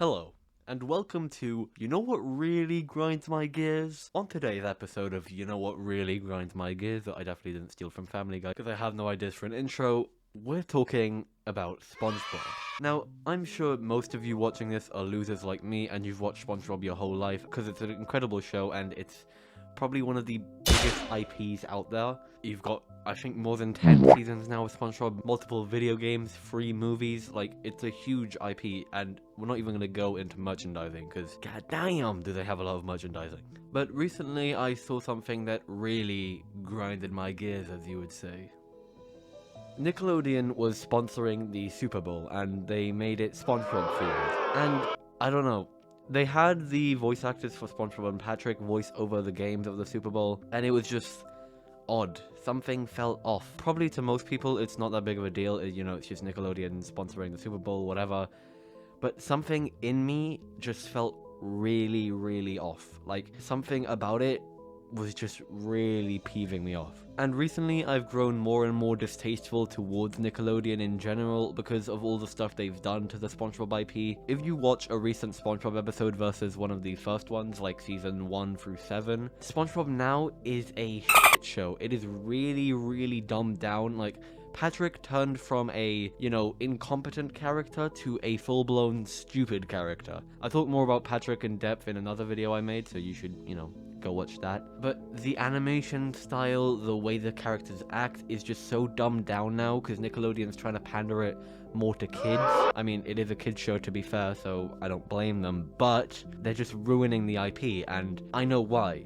Hello, and welcome to You Know What Really Grinds My Gears? On today's episode of You Know What Really Grinds My Gears, that I definitely didn't steal from Family Guy, because I have no ideas for an intro, we're talking about SpongeBob. Now, I'm sure most of you watching this are losers like me, and you've watched SpongeBob your whole life, because it's an incredible show, and it's probably one of the biggest IPs out there. You've got, I think, more than 10 seasons now of SpongeBob, multiple video games, free movies, like, it's a huge IP, and we're not even gonna go into merchandising, because goddamn do they have a lot of merchandising. But recently I saw something that really grinded my gears, as you would say. Nickelodeon was sponsoring the Super Bowl, and they made it SpongeBob themed, and I don't know, they had the voice actors for SpongeBob and Patrick voice over the games of the Super Bowl, and it was just odd. Something felt off. Probably to most people, it's not that big of a deal. It's just Nickelodeon sponsoring the Super Bowl, whatever. But something in me just felt really, really off. Like, something about it was just really peeving me off. And recently I've grown more and more distasteful towards Nickelodeon in general because of all the stuff they've done to the SpongeBob IP. If you watch a recent SpongeBob episode versus one of the first ones, like season 1 through 7, SpongeBob now is a shit show. It is really, really dumbed down. Like, Patrick turned from a, incompetent character to a full-blown stupid character. I talk more about Patrick in depth in another video I made, so you should, go watch that. But the animation style, the way the characters act is just so dumbed down now because Nickelodeon's trying to pander it more to kids. I mean, it is a kids show to be fair, so I don't blame them, but they're just ruining the IP, and I know why.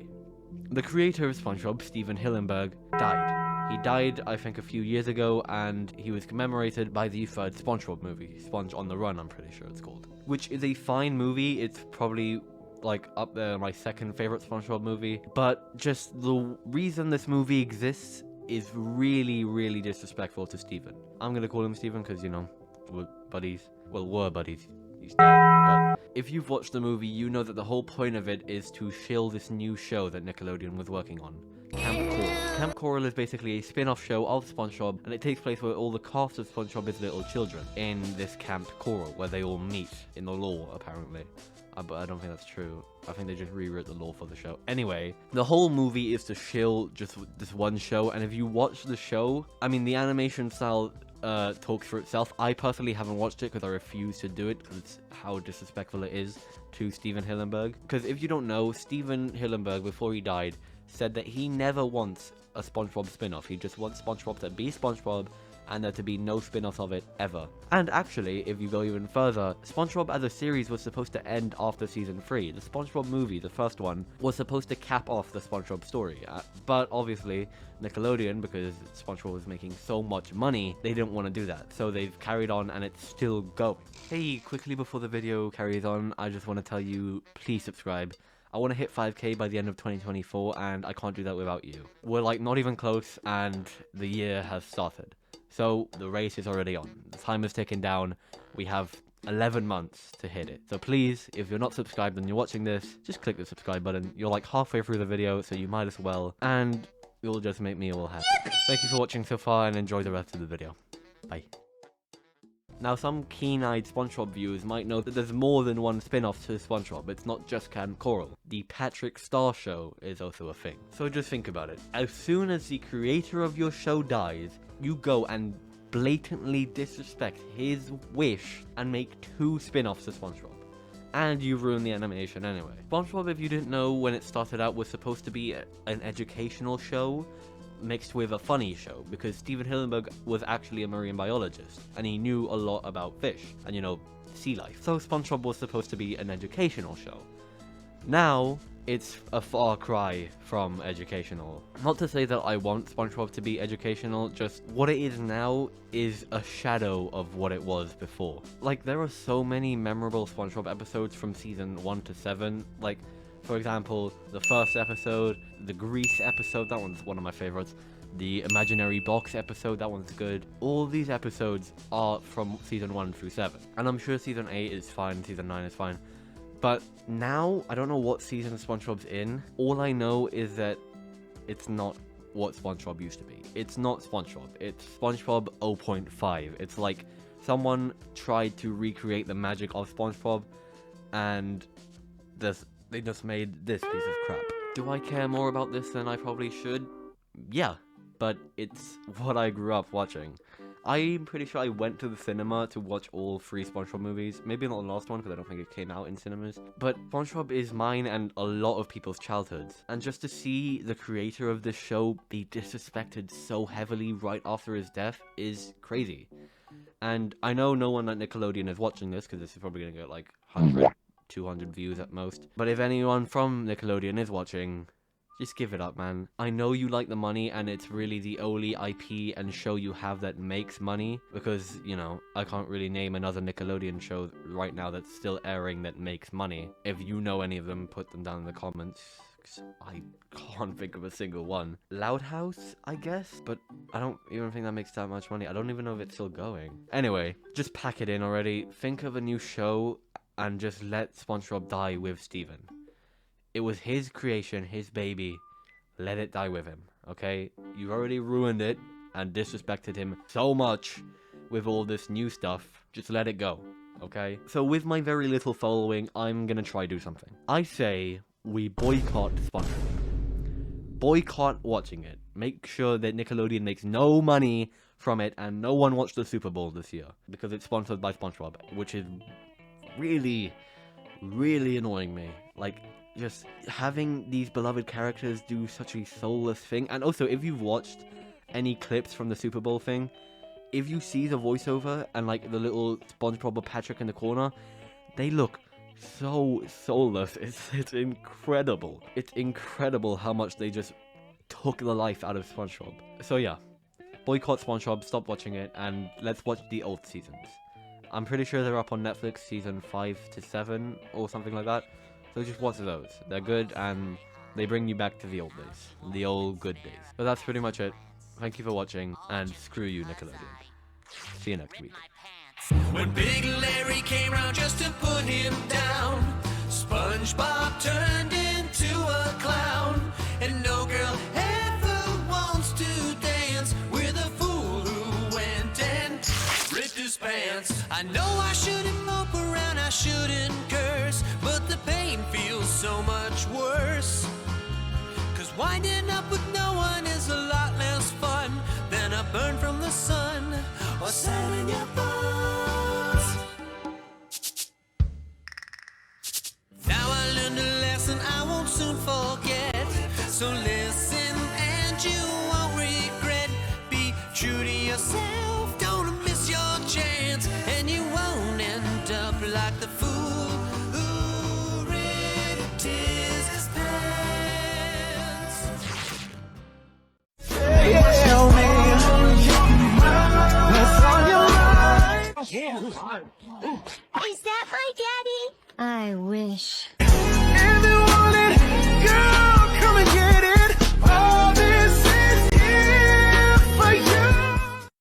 The creator of SpongeBob, Steven Hillenburg, died. He died, I think, a few years ago, and he was commemorated by the third SpongeBob movie, Sponge on the Run, I'm pretty sure it's called. Which is a fine movie. It's probably like up there my second favorite SpongeBob movie, but just the reason this movie exists is really, really disrespectful to Steven. I'm gonna call him Steven because, we're buddies. Well, we're buddies. He's dead. But if you've watched the movie, you know that the whole point of it is to shill this new show that Nickelodeon was working on, Camp Coral. Camp Coral is basically a spin-off show of SpongeBob, and it takes place where all the cast of SpongeBob is little children in this Camp Coral, where they all meet in the law, apparently. But I don't think that's true. I think they just rewrote the law for the show. Anyway, the whole movie is to shill just this one show, and if you watch the show, I mean, the animation style talks for itself. I personally haven't watched it because I refuse to do it because it's how disrespectful it is to Steven Hillenburg. Because if you don't know, Steven Hillenburg, before he died, said that he never wants a SpongeBob spin-off. He just wants SpongeBob to be SpongeBob and there to be no spin-offs of it ever. And actually, if you go even further, SpongeBob as a series was supposed to end after season 3. The SpongeBob movie, the first one, was supposed to cap off the SpongeBob story. But obviously, Nickelodeon, because SpongeBob was making so much money, they didn't want to do that. So they've carried on and it's still going. Hey, quickly before the video carries on, I just want to tell you, please subscribe. I want to hit 5k by the end of 2024, and I can't do that without you. We're like not even close, and the year has started. So the race is already on. The time is ticking down. We have 11 months to hit it. So please, if you're not subscribed and you're watching this, just click the subscribe button. You're like halfway through the video, so you might as well. And you'll just make me all happy. Thank you for watching so far, and enjoy the rest of the video. Bye. Now, some keen-eyed SpongeBob viewers might know that there's more than one spin-off to SpongeBob. It's not just Camp Coral. The Patrick Star Show is also a thing. So just think about it. As soon as the creator of your show dies, you go and blatantly disrespect his wish and make 2 spin-offs to SpongeBob. And you ruin the animation anyway. SpongeBob, if you didn't know, when it started out, was supposed to be an educational show mixed with a funny show, because Steven Hillenburg was actually a marine biologist, and he knew a lot about fish, and sea life. So SpongeBob was supposed to be an educational show. Now, it's a far cry from educational. Not to say that I want SpongeBob to be educational, just what it is now is a shadow of what it was before. Like, there are so many memorable SpongeBob episodes from season 1 to 7, like, for example, the first episode, the Grease episode, that one's one of my favorites. The Imaginary Box episode, that one's good. All these episodes are from season 1 through 7. And I'm sure season 8 is fine, season 9 is fine. But now, I don't know what season SpongeBob's in. All I know is that it's not what SpongeBob used to be. It's not SpongeBob. It's SpongeBob 0.5. It's like someone tried to recreate the magic of SpongeBob, and they just made this piece of crap. Do I care more about this than I probably should? Yeah, but it's what I grew up watching. I'm pretty sure I went to the cinema to watch all 3 SpongeBob movies. Maybe not the last one, because I don't think it came out in cinemas. But SpongeBob is mine and a lot of people's childhoods. And just to see the creator of this show be disrespected so heavily right after his death is crazy. And I know no one at Nickelodeon is watching this, because this is probably going to get like 100, 200 views at most. But if anyone from Nickelodeon is watching, just give it up, man. I know you like the money, and it's really the only IP and show you have that makes money. Because, you know, I can't really name another Nickelodeon show right now that's still airing that makes money. If you know any of them, put them down in the comments. I can't think of a single one. Loud House, I guess? But I don't even think that makes that much money. I don't even know if it's still going. Anyway, just pack it in already. Think of a new show and just let SpongeBob die with Steven. It was his creation, his baby. Let it die with him, okay? You've already ruined it and disrespected him so much with all this new stuff. Just let it go, okay? So with my very little following, I'm gonna try do something. I say we boycott SpongeBob. Boycott watching it. Make sure that Nickelodeon makes no money from it and no one watched the Super Bowl this year. Because it's sponsored by SpongeBob, which is really, really annoying me. Like, just having these beloved characters do such a soulless thing. And also, if you've watched any clips from the Super Bowl thing, if you see the voiceover and like the little SpongeBob or Patrick in the corner, they look so soulless. It's incredible. It's incredible how much they just took the life out of SpongeBob. So yeah, boycott SpongeBob, stop watching it, and let's watch the old seasons. I'm pretty sure they're up on Netflix, season 5 to 7 or something like that. So just watch those. They're good and they bring you back to the old days. The old good days. But that's pretty much it. Thank you for watching, and screw you, Nickelodeon. See you next week. When Big Larry came round just to put him down, SpongeBob turned into a clown. And no girl ever wants to dance with a fool who went and ripped his pants. I know I shouldn't mope around, I shouldn't curse, but the pain feels so much worse. Cause winding up with no one is a lot less fun than a burn from the sun or selling your bones. Now I learned a lesson I won't soon forget. So listen and you won't regret. Be true to yourself, don't miss your chance, and you won't end up like the fool who ripped his pants. Is that my daddy? I wish.